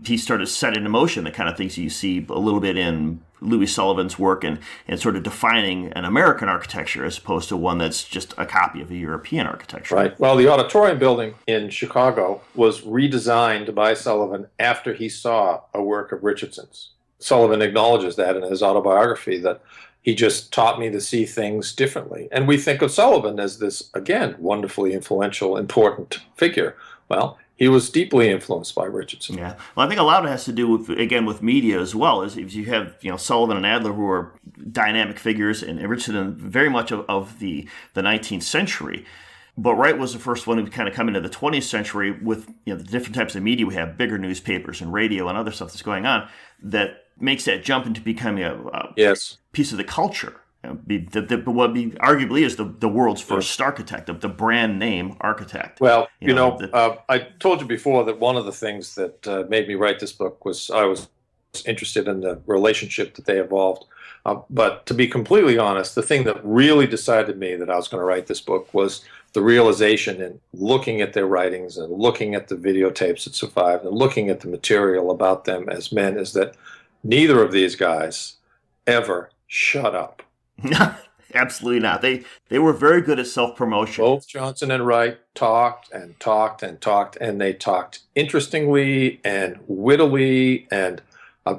He started setting in motion the kind of things you see a little bit in Louis Sullivan's work and sort of defining an American architecture as opposed to one that's just a copy of a European architecture. Right. Well, the auditorium building in Chicago was redesigned by Sullivan after he saw a work of Richardson's. Sullivan acknowledges that in his autobiography, that he just taught me to see things differently. And we think of Sullivan as this, again, wonderfully influential, important figure. Well, he was deeply influenced by Richardson. Yeah. Well, I think a lot of it has to do with media as well. Is if you have Sullivan and Adler, who are dynamic figures, and Richardson very much of the 19th century. But Wright was the first one who kind of come into the 20th century with the different types of media we have, bigger newspapers and radio and other stuff that's going on, that makes that jump into becoming a piece of the culture. What arguably is the world's first architect, the brand name architect. Well, I told you before that one of the things that made me write this book was I was interested in the relationship that they evolved. But to be completely honest, the thing that really decided me that I was going to write this book was the realization in looking at their writings and looking at the videotapes that survived and looking at the material about them as men, is that neither of these guys ever shut up. Absolutely not. They were very good at self-promotion. Both Johnson and Wright talked and talked and talked, and they talked interestingly and wittily. And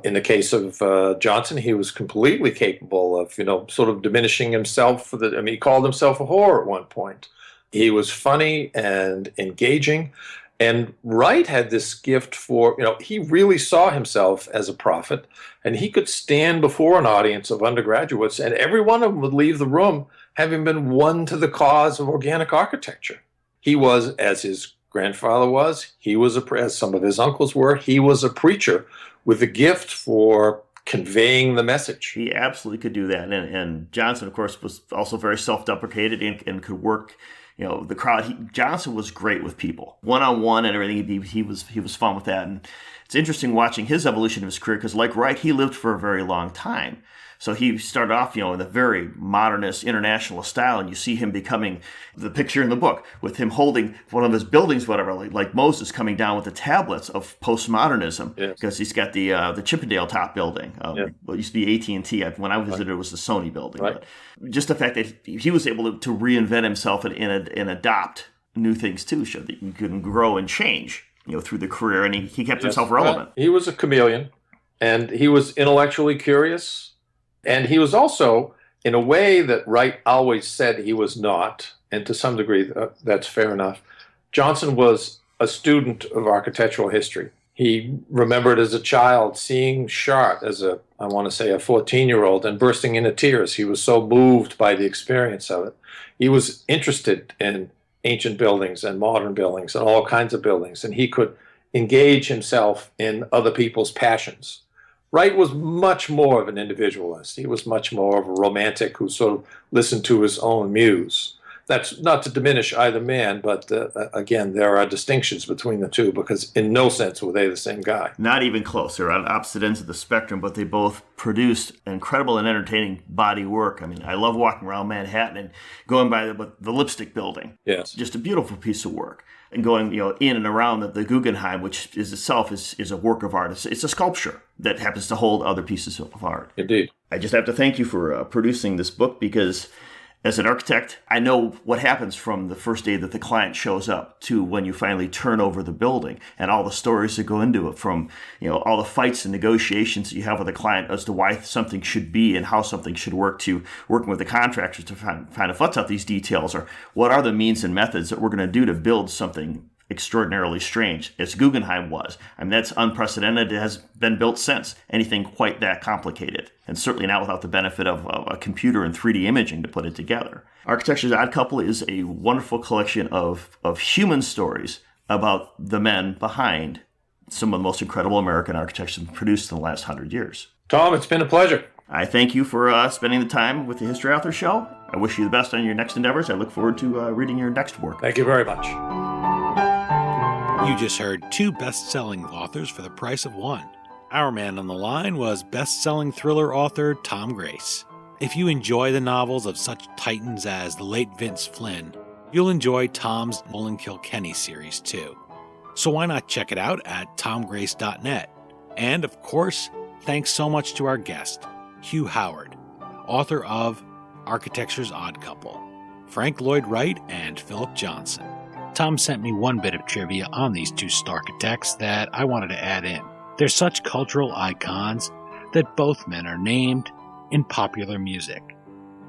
in the case of Johnson, he was completely capable of, sort of diminishing himself. He called himself a whore at one point. He was funny and engaging. And Wright had this gift for, he really saw himself as a prophet, and he could stand before an audience of undergraduates, and every one of them would leave the room having been won to the cause of organic architecture. He was, as his grandfather was, as some of his uncles were, he was a preacher with a gift for conveying the message. He absolutely could do that. And Johnson, of course, was also very self-deprecated and could work the crowd. Johnson was great with people, one-on-one and everything. He was fun with that. And it's interesting watching his evolution of his career because, like Wright, he lived for a very long time. So he started off, in a very modernist, internationalist style, and you see him becoming the picture in the book with him holding one of his buildings, whatever, like Moses coming down with the tablets of postmodernism, because he's got the Chippendale top building. What used to be AT&T. When I visited, it was the Sony building. Right. But just the fact that he was able to reinvent himself and adopt new things too, showed that you can grow and change, through the career, and he kept himself relevant. He was a chameleon, and he was intellectually curious. And he was also, in a way that Wright always said he was not, and to some degree that's fair enough, Johnson was a student of architectural history. He remembered as a child seeing Chartres as a 14-year-old, and bursting into tears. He was so moved by the experience of it. He was interested in ancient buildings and modern buildings and all kinds of buildings, and he could engage himself in other people's passions. Wright was much more of an individualist. He was much more of a romantic who sort of listened to his own muse. That's not to diminish either man, but again, there are distinctions between the two because in no sense were they the same guy. Not even close. They're on opposite ends of the spectrum, but they both produced incredible and entertaining body work. I mean, I love walking around Manhattan and going by the Lipstick Building. Yes. Just a beautiful piece of work. And going, in and around the Guggenheim, which is itself is a work of art. It's a sculpture that happens to hold other pieces of art. Indeed. I just have to thank you for producing this book because as an architect, I know what happens from the first day that the client shows up to when you finally turn over the building and all the stories that go into it, from all the fights and negotiations that you have with the client as to why something should be and how something should work, to working with the contractors to find to flesh out these details, or what are the means and methods that we're going to do to build something extraordinarily strange, as Guggenheim was. I mean, that's unprecedented. It has been built since anything quite that complicated, and certainly not without the benefit of a computer and 3D imaging to put it together. Architecture's Odd Couple is a wonderful collection of human stories about the men behind some of the most incredible American architecture produced in the last 100 years. Tom, it's been a pleasure. I thank you for spending the time with the History Author Show. I wish you the best on your next endeavors. I look forward to reading your next work. Thank you very much. You just heard two best-selling authors for the price of one. Our man on the line was best-selling thriller author Tom Grace. If you enjoy the novels of such titans as the late Vince Flynn, you'll enjoy Tom's Nolan Kilkenny series too. So why not check it out at tomgrace.net? And of course, thanks so much to our guest, Hugh Howard, author of Architecture's Odd Couple, Frank Lloyd Wright and Philip Johnson. Tom sent me one bit of trivia on these two architects that I wanted to add in. They're such cultural icons that both men are named in popular music.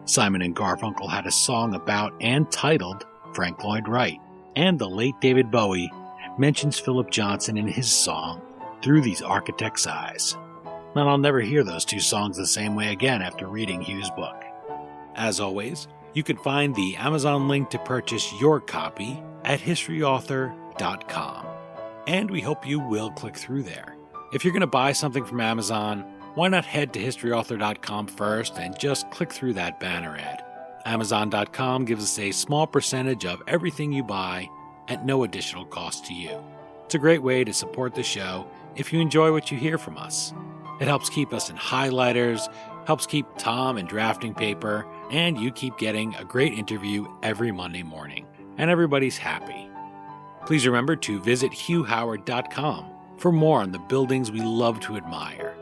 Simon and Garfunkel had a song about and titled Frank Lloyd Wright, and the late David Bowie mentions Philip Johnson in his song Through These Architects' Eyes. And I'll never hear those two songs the same way again after reading Hugh's book. As always, you can find the Amazon link to purchase your copy at historyauthor.com. And we hope you will click through there. If you're going to buy something from Amazon, why not head to historyauthor.com first and just click through that banner ad. Amazon.com gives us a small percentage of everything you buy at no additional cost to you. It's a great way to support the show if you enjoy what you hear from us. It helps keep us in highlighters, helps keep Tom in drafting paper, and you keep getting a great interview every Monday morning. And everybody's happy. Please remember to visit hughhoward.com for more on the buildings we love to admire.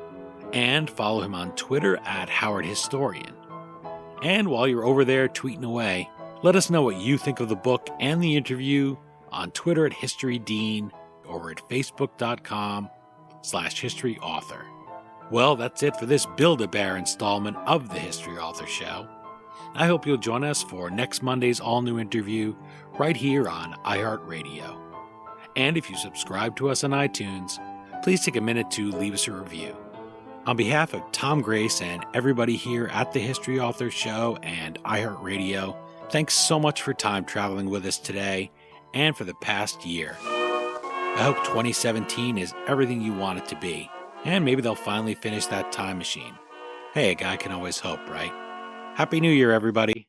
And follow him on Twitter at Howard Historian. And while you're over there tweeting away, let us know what you think of the book and the interview on Twitter at HistoryDean, over at facebook.com/historyauthor. Well, that's it for this Build-A-Bear installment of the History Author Show. I hope you'll join us for next Monday's all-new interview right here on iHeartRadio. And if you subscribe to us on iTunes, please take a minute to leave us a review. On behalf of Tom Grace and everybody here at the History Author Show and iHeartRadio, thanks so much for time traveling with us today and for the past year. I hope 2017 is everything you want it to be, and maybe they'll finally finish that time machine. Hey, a guy can always hope, right? Happy New Year, everybody.